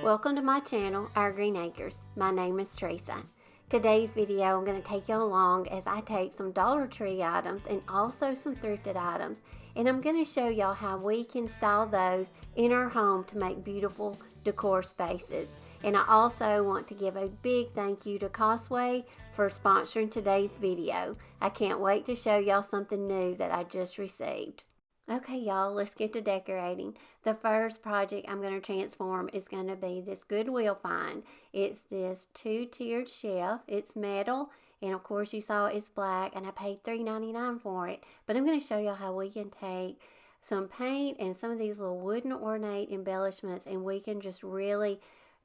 Welcome to my channel, Our Greene Acres. My name is Teresa. Today's video, I'm going to take you along as I take some Dollar Tree items and also some thrifted items, and I'm going to show y'all how we can style those in our home to make beautiful decor spaces. And I also want to give a big thank you to Costway for sponsoring today's video. I can't wait to show y'all something new that I just received. Okay, y'all, let's get to decorating. The first project I'm going to transform is going to be this Goodwill find. It's this two-tiered shelf. It's metal, and of course you saw it's black, and I paid $3.99 for it. But I'm going to show y'all how we can take some paint and some of these little wooden ornate embellishments, and we can just really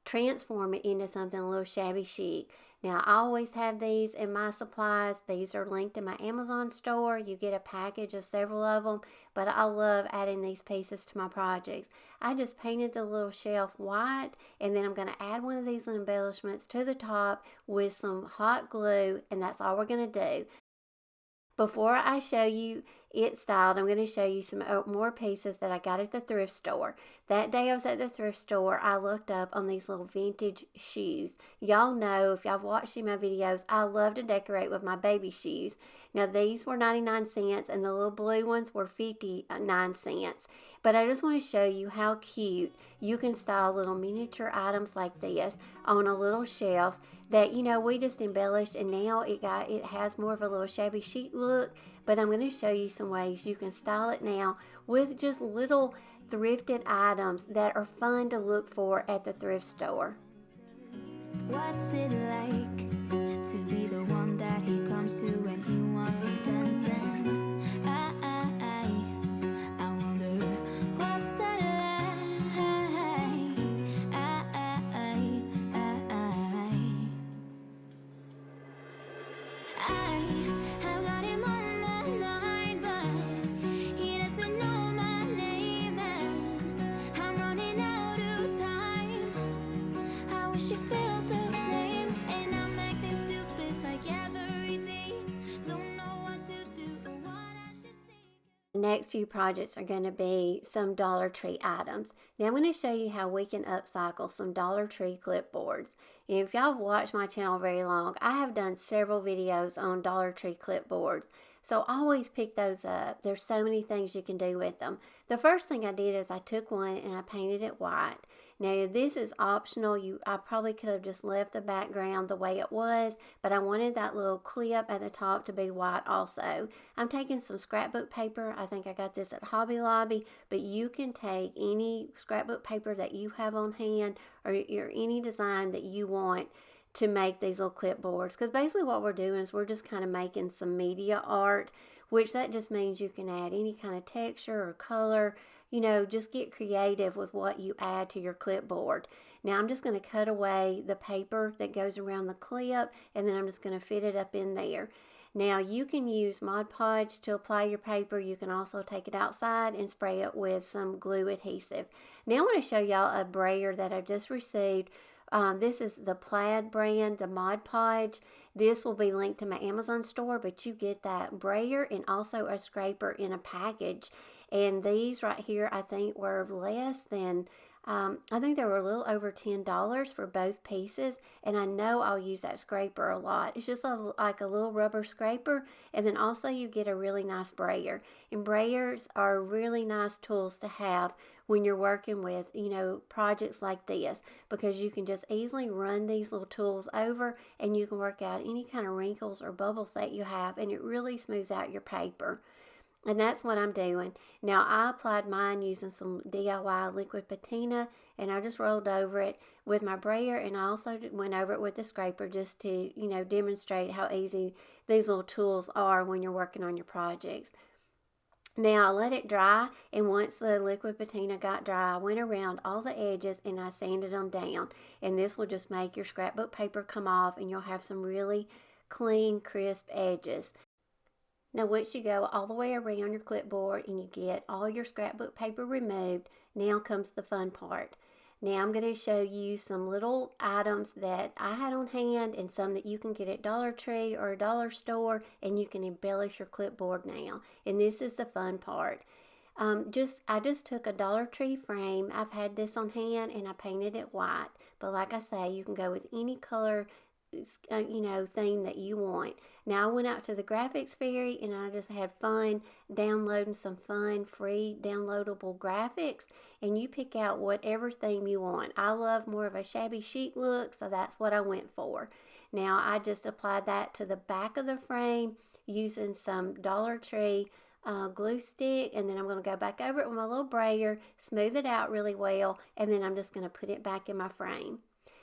transform it into something a little shabby chic. Now, I always have these in my supplies. These are linked in my Amazon store. You get a package of several of them, but I love adding these pieces to my projects. I just painted the little shelf white, and then I'm going to add one of these embellishments to the top with some hot glue, and that's all we're going to do. Before I show you it styled, I'm going to show you some more pieces that I got at the thrift store. That day I was at the thrift store, I looked up on these little vintage shoes. Y'all know, if y'all have watched my videos, I love to decorate with my baby shoes. Now these were 99 cents and the little blue ones were 59 cents. But I just want to show you how cute you can style little miniature items like this on a little shelf that, you know, we just embellished, and now it has more of a little shabby chic look. But I'm going to show you some ways you can style it now with just little thrifted items that are fun to look for at the thrift store. What's it like to be the one that he comes to when he wants to dance? I wonder what's that like? I have got him on my mind, but he doesn't know my name, and I'm running out of time. I wish you felt the same, and I'm acting stupid like every day. Don't know what to do or what I should say. The next few projects are going to be some Dollar Tree items. Now I'm going to show you how we can upcycle some Dollar Tree clipboards. If y'all have watched my channel very long, I have done several videos on Dollar Tree clipboards. So always pick those up. There's so many things you can do with them. The first thing I did is I took one and I painted it white. Now this is optional. I probably could have just left the background the way it was, but I wanted that little clip at the top to be white also. I'm taking some scrapbook paper. I think I got this at Hobby Lobby, but you can take any scrapbook paper that you have on hand or any design that you want to make these little clipboards, because basically what we're doing is we're just kind of making some media art, which that just means you can add any kind of texture or color. You know, just get creative with what you add to your clipboard. Now I'm just going to cut away the paper that goes around the clip, and then I'm just going to fit it up in there. Now you can use Mod Podge to apply your paper. You can also take it outside and spray it with some glue adhesive. Now I want to show y'all a brayer that I just received. This is the Plaid brand, the Mod Podge. This will be linked to my Amazon store, but you get that brayer and also a scraper in a package. And these right here, I think, were less than, I think they were a little over $10 for both pieces. And I know I'll use that scraper a lot. It's just like a little rubber scraper. And then also you get a really nice brayer. And brayers are really nice tools to have when you're working with, you know, projects like this, because you can just easily run these little tools over and you can work out any kind of wrinkles or bubbles that you have, and it really smooths out your paper. And that's what I'm doing. Now I applied mine using some DIY Liquid Patina, and I just rolled over it with my brayer, and I also went over it with the scraper just to, you know, demonstrate how easy these little tools are when you're working on your projects. Now I let it dry, and once the Liquid Patina got dry, I went around all the edges and I sanded them down. And this will just make your scrapbook paper come off, and you'll have some really clean, crisp edges. Now once you go all the way around your clipboard and you get all your scrapbook paper removed, now comes the fun part. Now I'm going to show you some little items that I had on hand and some that you can get at Dollar Tree or a dollar store, and you can embellish your clipboard now. And this is the fun part. I just took a Dollar Tree frame. I've had this on hand and I painted it white. But like I say, you can go with any color, theme that you want. Now I went out to the graphics fairy and I just had fun downloading some fun free downloadable graphics, and you pick out whatever theme you want. I love more of a shabby chic look, so that's what I went for. Now I just applied that to the back of the frame using some Dollar Tree glue stick, and then I'm going to go back over it with my little brayer, smooth it out really well, and then I'm just going to put it back in my frame.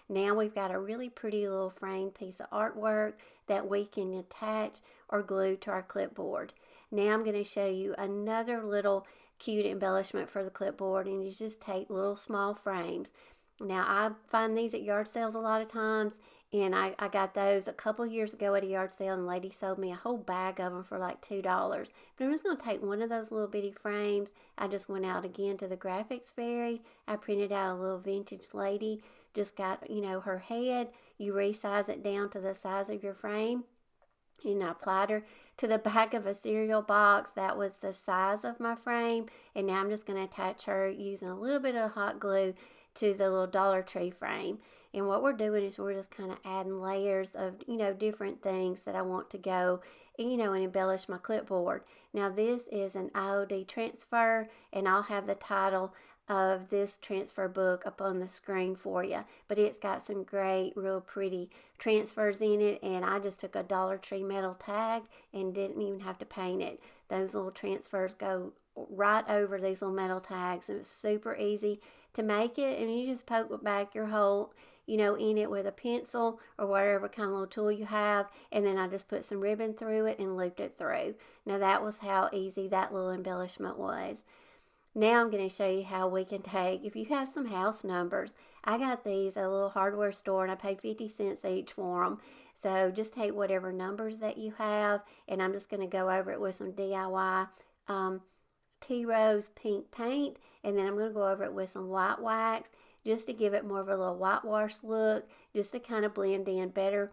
Now we've got a really pretty little framed piece of artwork that we can attach or glue to our clipboard. Now I'm going to show you another little cute embellishment for the clipboard, and you just take little small frames. Now I find these at yard sales a lot of times, and I got those a couple years ago at a yard sale, and a lady sold me a whole bag of them for like $2. But I'm just going to take one of those little bitty frames. I just went out again to the graphics fairy. I printed out a little vintage lady, just got, her head. You resize it down to the size of your frame. And I applied her to the back of a cereal box. That was the size of my frame. And now I'm just going to attach her using a little bit of hot glue to the little Dollar Tree frame. And what we're doing is we're just kind of adding layers of, different things that I want to go, and embellish my clipboard. Now this is an IOD transfer, and I'll have the title of this transfer book up on the screen for you. But it's got some great, real pretty transfers in it, and I just took a Dollar Tree metal tag and didn't even have to paint it. Those little transfers go right over these little metal tags, and it's super easy to make it, and you just poke back your hole, in it with a pencil or whatever kind of little tool you have, and then I just put some ribbon through it and looped it through. Now that was how easy that little embellishment was. Now I'm going to show you how we can take, if you have some house numbers, I got these at a little hardware store and I paid 50 cents each for them. So just take whatever numbers that you have, and I'm just going to go over it with some DIY Tea Rose pink paint, and then I'm going to go over it with some white wax just to give it more of a little whitewash look, just to kind of blend in better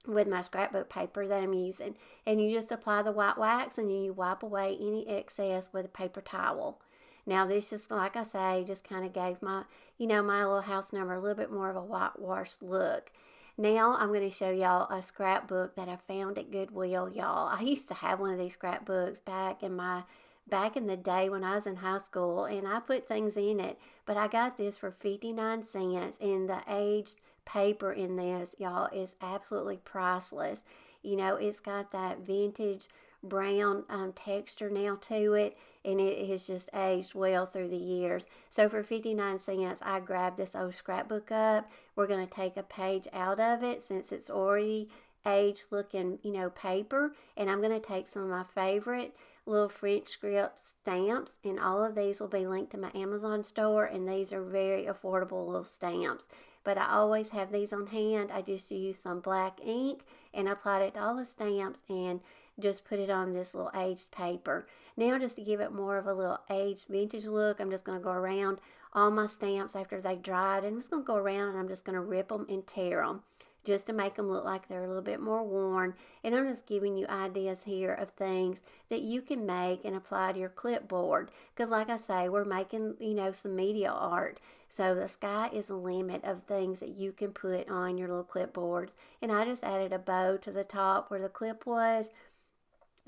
with my scrapbook paper that I'm using. And you just apply the white wax, and then you wipe away any excess with a paper towel. Now this, just like I say, just kind of gave my, my little house number a little bit more of a whitewash look. Now I'm going to show y'all a scrapbook that I found at Goodwill, y'all. I used to have one of these scrapbooks back in the day when I was in high school, and I put things in it, but I got this for 59 cents, and the aged paper in this, y'all, is absolutely priceless. It's got that vintage brown texture now to it, and it has just aged well through the years. So for 59 cents, I grabbed this old scrapbook up. We're going to take a page out of it since it's already aged looking, paper, and I'm going to take some of my favorite little French script stamps, and all of these will be linked to my Amazon store, and these are very affordable little stamps. But I always have these on hand. I just use some black ink and applied it to all the stamps and just put it on this little aged paper. Now, just to give it more of a little aged vintage look, I'm just going to go around all my stamps after they dried, and I'm just going to go around and I'm just going to rip them and tear them, just to make them look like they're a little bit more worn. And I'm just giving you ideas here of things that you can make and apply to your clipboard. Because like I say, we're making, some media art. So the sky is the limit of things that you can put on your little clipboards. And I just added a bow to the top where the clip was.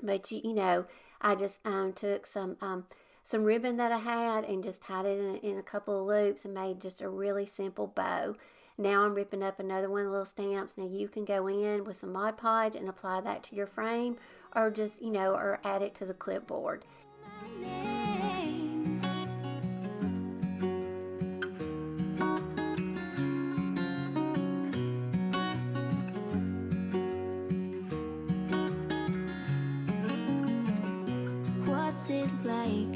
But, I just took some ribbon that I had and just tied it in a couple of loops and made just a really simple bow. Now I'm ripping up another one of the little stamps. Now you can go in with some Mod Podge and apply that to your frame, or just, or add it to the clipboard. What's it like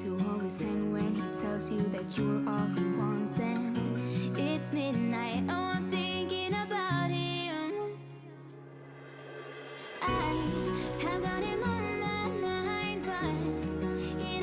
to hold his hand when he tells you that you're all he wants, and it's midnight? Oh, I'm thinking about him. I have got him on my mind, but he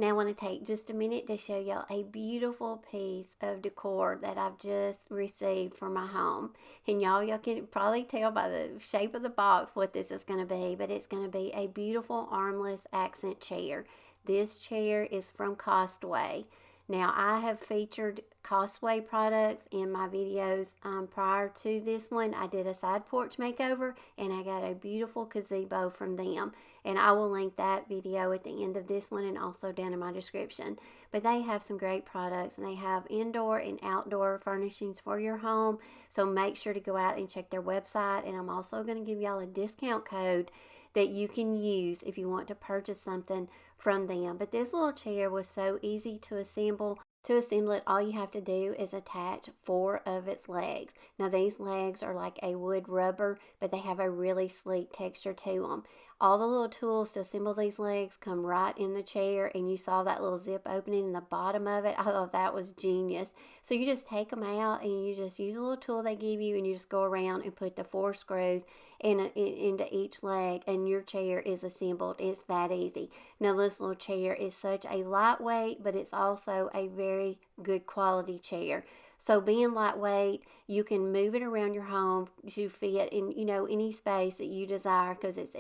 Now I want to take just a minute to show y'all a beautiful piece of decor that I've just received for my home. And y'all can probably tell by the shape of the box what this is going to be, but it's going to be a beautiful armless accent chair. This chair is from Costway. Now, I have featured Costway products in my videos prior to this one. I did a side porch makeover, and I got a beautiful gazebo from them. And I will link that video at the end of this one and also down in my description. But they have some great products, and they have indoor and outdoor furnishings for your home. So make sure to go out and check their website. And I'm also going to give y'all a discount code that you can use if you want to purchase something from them. But this little chair was so easy to assemble. To assemble it, all you have to do is attach 4 of its legs. Now these legs are like a wood rubber, but they have a really sleek texture to them. All the little tools to assemble these legs come right in the chair, and you saw that little zip opening in the bottom of it. I thought that was genius. So you just take them out and you just use a little tool they give you, and you just go around and put the 4 screws into each leg, and your chair is assembled. It's that easy. Now this little chair is such a lightweight, but it's also a very good quality chair. So being lightweight, you can move it around your home to fit in, any space that you desire, because it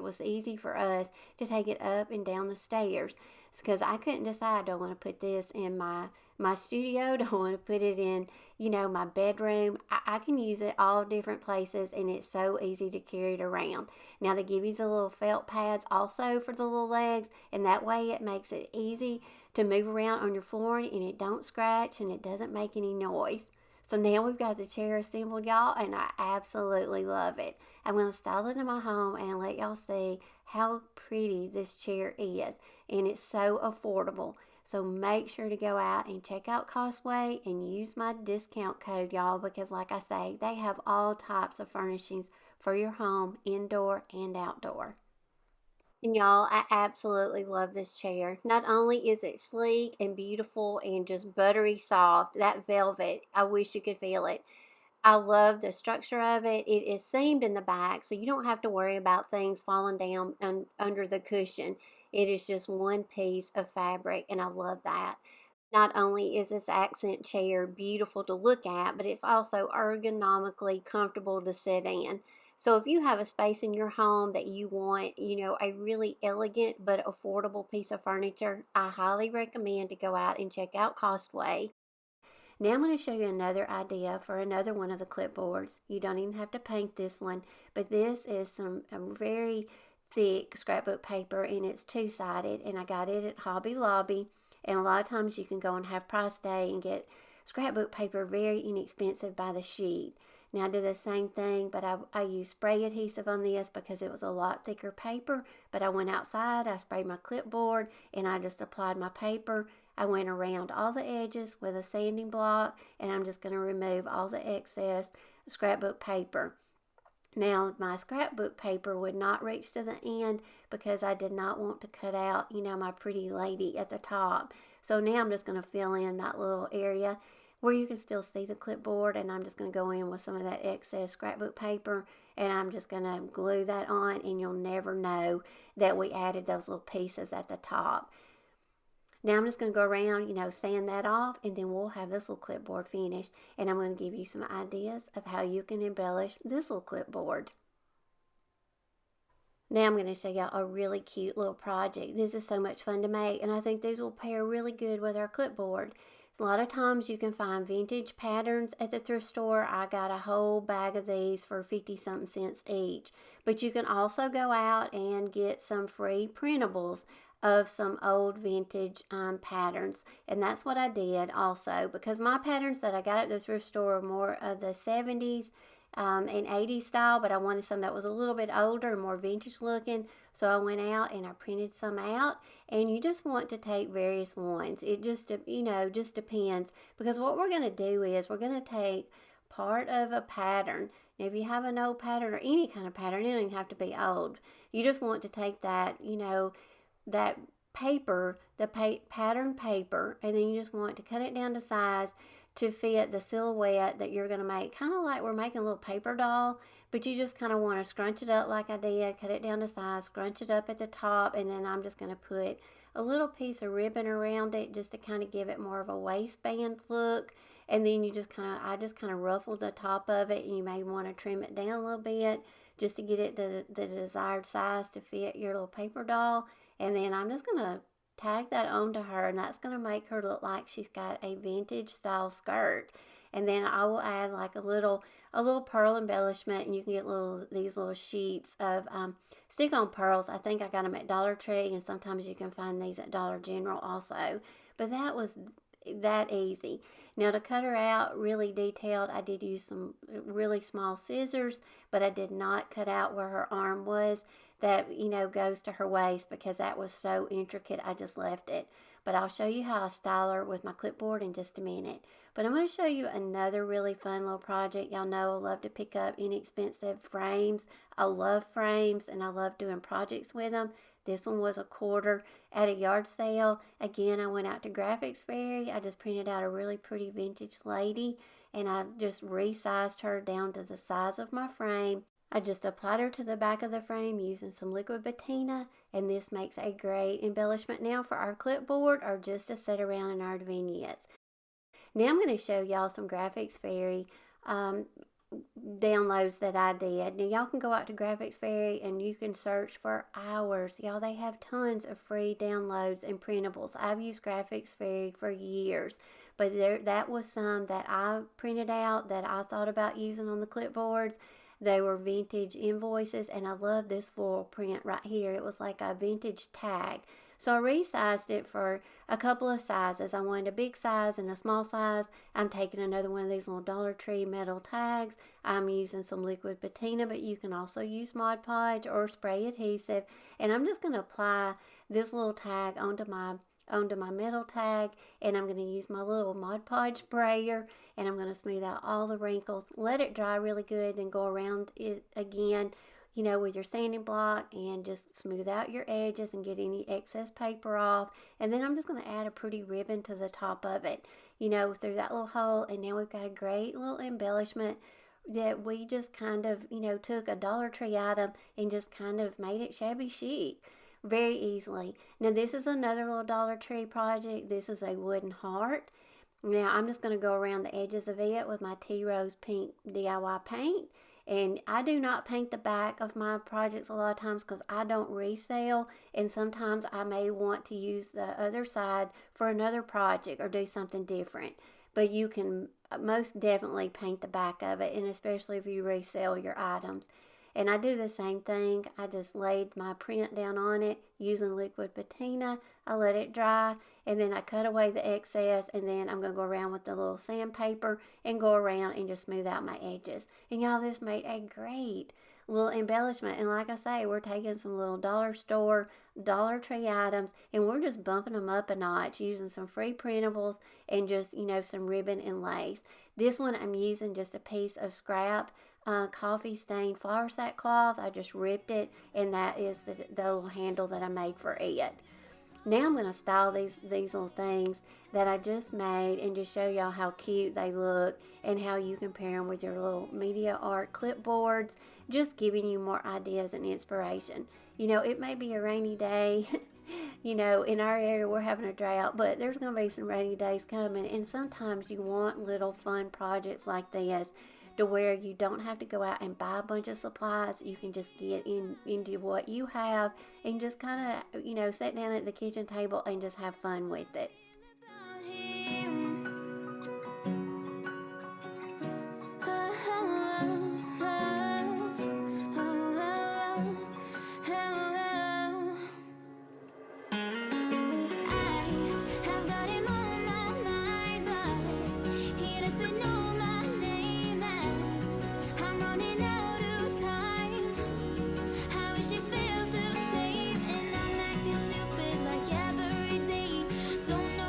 was easy for us to take it up and down the stairs, because I couldn't decide, do I want to put this in my studio, do I want to put it in, my bedroom. I can use it all different places, and it's so easy to carry it around. Now they give you the little felt pads also for the little legs, and that way it makes it easy to move around on your flooring, and it don't scratch and it doesn't make any noise. So now we've got the chair assembled, y'all, and I absolutely love it. I'm going to style it in my home and let y'all see how pretty this chair is, and it's so affordable. So make sure to go out and check out Costway and use my discount code, y'all, because like I say, they have all types of furnishings for your home, indoor and outdoor. And y'all, I absolutely love this chair. Not only is it sleek and beautiful and just buttery soft, that velvet, I wish you could feel it. I love the structure of it. It is seamed in the back, so you don't have to worry about things falling down under the cushion. It is just one piece of fabric, and I love that. Not only is this accent chair beautiful to look at, but it's also ergonomically comfortable to sit in. So if you have a space in your home that you want, a really elegant but affordable piece of furniture, I highly recommend to go out and check out Costway. Now I'm going to show you another idea for another one of the clipboards. You don't even have to paint this one, but this is a very thick scrapbook paper, and it's 2-sided, and I got it at Hobby Lobby. And a lot of times you can go on Half Price Day and get scrapbook paper very inexpensive by the sheet. Now I did the same thing, but I used spray adhesive on this because it was a lot thicker paper. But I went outside, I sprayed my clipboard, and I just applied my paper. I went around all the edges with a sanding block, and I'm just going to remove all the excess scrapbook paper. Now, my scrapbook paper would not reach to the end because I did not want to cut out, my pretty lady at the top. So now I'm just going to fill in that little area where you can still see the clipboard, and I'm just going to go in with some of that excess scrapbook paper, and I'm just going to glue that on, and you'll never know that we added those little pieces at the top. Now I'm just going to go around, sand that off, and then we'll have this little clipboard finished, and I'm going to give you some ideas of how you can embellish this little clipboard. Now I'm going to show y'all a really cute little project. This is so much fun to make, and I think these will pair really good with our clipboard. A lot of times you can find vintage patterns at the thrift store. I got a whole bag of these for 50-something cents each. But you can also go out and get some free printables of some old vintage patterns. And that's what I did also, because my patterns that I got at the thrift store are more of the 70s and 80s style, but I wanted some that was a little bit older and more vintage looking. So I went out and I printed some out, and you just want to take various ones. It just, just depends, because what we're going to do is we're going to take part of a pattern. Now, if you have an old pattern or any kind of pattern, it doesn't even have to be old. You just want to take that, that paper, the pattern paper, and then you just want to cut it down to size to fit the silhouette that you're going to make, kind of like we're making a little paper doll, but you just kind of want to scrunch it up like I did, cut it down to size, scrunch it up at the top, and then I'm just going to put a little piece of ribbon around it just to kind of give it more of a waistband look. And then you just I just kind of ruffle the top of it, and you may want to trim it down a little bit just to get it the desired size to fit your little paper doll. And then I'm just going to tag that onto her, and that's going to make her look like she's got a vintage style skirt. And then I will add like a little pearl embellishment, and you can get these little sheets of stick-on pearls. I think I got them at Dollar Tree, and sometimes you can find these at Dollar General also. But that was that easy. Now to cut her out really detailed, I did use some really small scissors, but I did not cut out where her arm was. That, goes to her waist, because that was so intricate, I just left it. But I'll show you how I style her with my clipboard in just a minute. But I'm going to show you another really fun little project. Y'all know I love to pick up inexpensive frames. I love frames, and I love doing projects with them. This one was $1 at a yard sale. Again, I went out to Graphics Fairy. I just printed out a really pretty vintage lady, and I just resized her down to the size of my frame. I just applied her to the back of the frame using some Liquid Patina, and this makes a great embellishment now for our clipboard or just to set around in our vignettes. Now I'm going to show y'all some Graphics Fairy downloads that I did. Now y'all can go out to Graphics Fairy and you can search for hours. Y'all, they have tons of free downloads and printables. I've used Graphics Fairy for years, but that was some that I printed out that I thought about using on the clipboards. They were vintage invoices, and I love this floral print right here. It was like a vintage tag. So I resized it for a couple of sizes. I wanted a big size and a small size. I'm taking another one of these little Dollar Tree metal tags. I'm using some Liquid Patina, but you can also use Mod Podge or spray adhesive. And I'm just going to apply this little tag onto my metal tag, and I'm going to use my little Mod Podge sprayer, and I'm going to smooth out all the wrinkles, let it dry really good, then go around it again, with your sanding block, and just smooth out your edges and get any excess paper off. And then I'm just going to add a pretty ribbon to the top of it, through that little hole. And now we've got a great little embellishment that we just kind of, took a Dollar Tree item and just kind of made it shabby chic very easily. Now this is another little Dollar Tree project. This is a wooden heart. Now I'm just going to go around the edges of it with my Tea Rose Pink DIY paint. And I do not paint the back of my projects a lot of times because I don't resell, and sometimes I may want to use the other side for another project or do something different. But you can most definitely paint the back of it, and especially if you resell your items. And I do the same thing. I just laid my print down on it using Liquid Patina. I let it dry, and then I cut away the excess, and then I'm going to go around with the little sandpaper and go around and just smooth out my edges. And y'all, this made a great little embellishment. And like I say, we're taking some little dollar store, Dollar Tree items, and we're just bumping them up a notch using some free printables and just, some ribbon and lace. This one I'm using just a piece of scrap coffee stained flour sack cloth. I just ripped it, and that is the little handle that I made for it. Now I'm going to style these little things that I just made and just show y'all how cute they look and how you can pair them with your little media art clipboards, just giving you more ideas and inspiration. It may be a rainy day. In our area we're having a drought, but there's going to be some rainy days coming, and sometimes you want little fun projects like this to where you don't have to go out and buy a bunch of supplies. You can just get into what you have and just kind of, sit down at the kitchen table and just have fun with it. Don't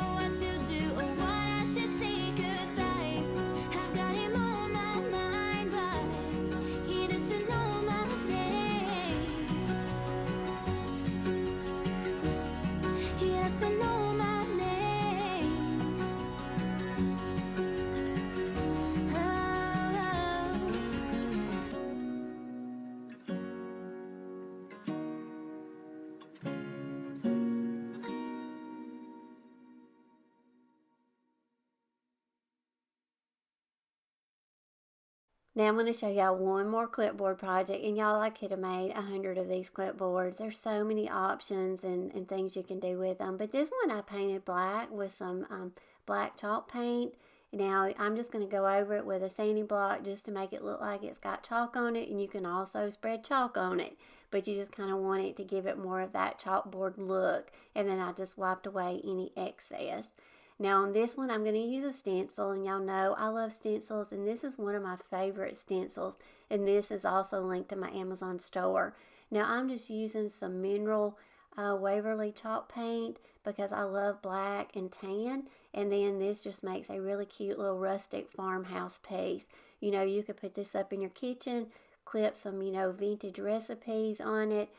Now I'm going to show y'all one more clipboard project, and y'all, I could have made 100 of these clipboards. There's so many options and things you can do with them. But this one I painted black with some black chalk paint. Now I'm just going to go over it with a sanding block just to make it look like it's got chalk on it, and you can also spread chalk on it. But you just kind of want it to give it more of that chalkboard look, and then I just wiped away any excess. Now on this one, I'm going to use a stencil, and y'all know I love stencils, and this is one of my favorite stencils, and this is also linked to my Amazon store. Now I'm just using some mineral Waverly chalk paint because I love black and tan, and then this just makes a really cute little rustic farmhouse piece. You know, you could put this up in your kitchen, clip some, vintage recipes on it,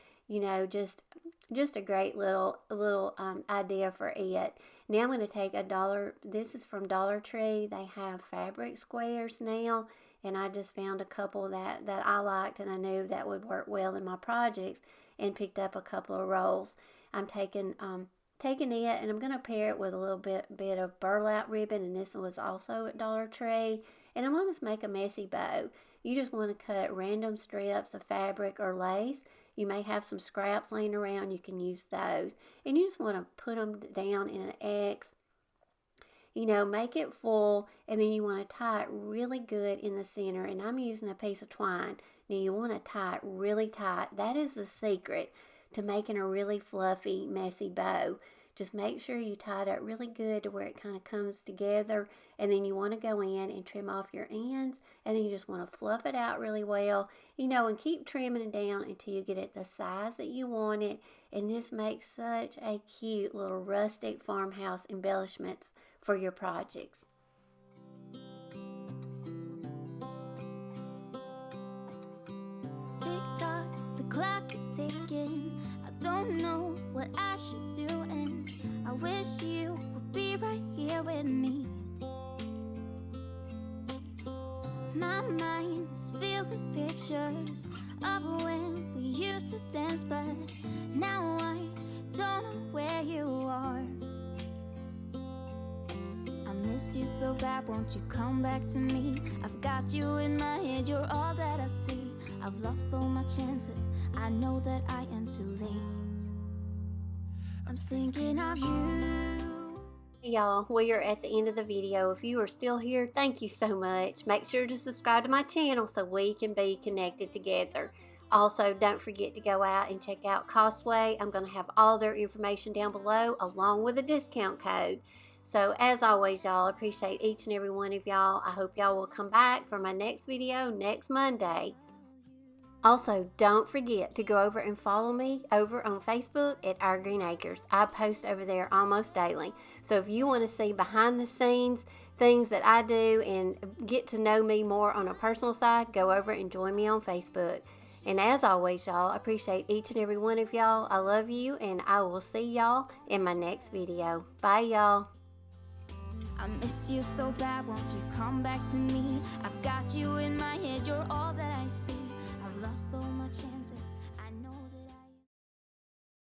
just a great little idea for it. Now I'm going to take this is from Dollar Tree. They have fabric squares now, and I just found a couple that I liked and I knew that would work well in my projects, and picked up a couple of rolls. I'm taking it, and I'm going to pair it with a little bit of burlap ribbon, and this was also at Dollar Tree, and I'm going to make a messy bow. You just want to cut random strips of fabric or lace. You may have some scraps laying around, you can use those. And you just want to put them down in an X. Make it full, and then you want to tie it really good in the center. And I'm using a piece of twine. Now you want to tie it really tight. That is the secret to making a really fluffy, messy bow. Just make sure you tie it up really good to where it kind of comes together, and then you want to go in and trim off your ends, and then you just want to fluff it out really well, and keep trimming it down until you get it the size that you want it. And this makes such a cute little rustic farmhouse embellishments for your projects. Tick tock, the clock keeps ticking. I don't know what I should do, and I wish you would be right here with me. My mind is filled with pictures of when we used to dance, but now I don't know where you are. I miss you so bad, won't you come back to me? I've got you in my head, you're all that I see. I've lost all my chances, I know that I am too late. I'm thinking of you. Y'all, we are at the end of the video. If you are still here, thank you so much. Make sure to subscribe to my channel so we can be connected together. Also, don't forget to go out and check out Costway. I'm going to have all their information down below along with a discount code. So as always, y'all, appreciate each and every one of y'all. I hope y'all will come back for my next video next Monday. Also, don't forget to go over and follow me over on Facebook at Our Greene Acres. I post over there almost daily. So if you want to see behind the scenes things that I do and get to know me more on a personal side, go over and join me on Facebook. And as always, y'all, I appreciate each and every one of y'all. I love you, and I will see y'all in my next video. Bye, y'all. I miss you so bad, won't you come back to me? I've got you in my head, you're all